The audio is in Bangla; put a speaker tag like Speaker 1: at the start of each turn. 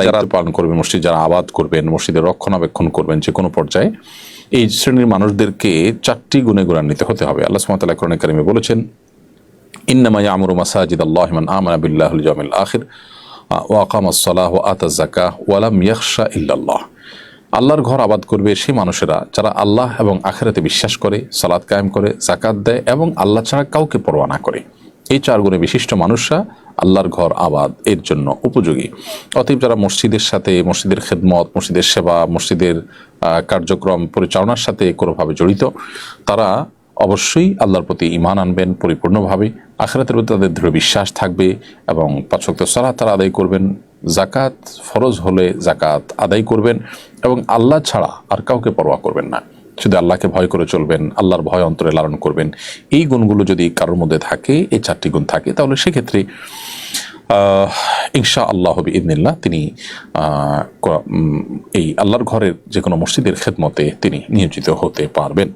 Speaker 1: যারা পালন করবেন, মসজিদ যারা আবাদ করবেন, মসজিদের রক্ষণাবেক্ষণ করবেন যে কোনো পর্যায়ে, এই শ্রেণীর মানুষদেরকে 4টি গুণে গুণান্বিত হতে হবে। আল্লাহ সুবহানাহু ওয়া তাআলা কোরআনে কারিমে বলেছেন, ইন্নামা ইয়ামুরু মাসাজিদাল্লাহি মান আমানা বিল্লাহি ওয়াল ইয়াউমিল আখির ওয়া আকামাস সালাহ ওয়া আতাজ যাকাহ ওয়া লাম ইয়াখশা ইল্লাল্লাহ। আল্লাহর ঘর আবাদ করবে সেই মানুষেরা যারা আল্লাহ এবং আখিরাতে বিশ্বাস করে, সালাত কায়েম করে, যাকাত দেয় এবং আল্লাহ ছাড়া কাউকে পরোয়া না করে। এই 4 গুণে বিশিষ্ট মানুষরা আল্লাহর ঘর আবাদ এর জন্য উপযোগী। অতএব যারা মসজিদের সাথে, মসজিদের খেদমত, মসজিদের সেবা, মসজিদের কার্যক্রম পরিচালনার সাথে কোনোভাবে জড়িত, তারা অবশ্যই আল্লাহর প্রতি ঈমান আনবেন পরিপূর্ণভাবে, আখিরাতের প্রতি তাদের দৃঢ় বিশ্বাস থাকবে এবং 5 ওয়াক্ত সালাত তারা আদায় করবেন, যাকাত ফরজ হলে যাকাত আদায় করবেন এবং আল্লাহ ছাড়া আর কাউকে পরোয়া করবেন না, শুধু আল্লাহকে ভয় করে চলবেন, আল্লাহর ভয় অন্তরে লালন করবেন। এই গুণগুলো যদি কারোর মধ্যে থাকে, এই 4টি গুণ থাকে, তাহলে সেক্ষেত্রে ইনশা আল্লাহ বিইذনিল্লাহ তিনি এই আল্লাহর ঘরের যে কোনো মসজিদের খেদমতে তিনি নিয়োজিত হতে পারবেন।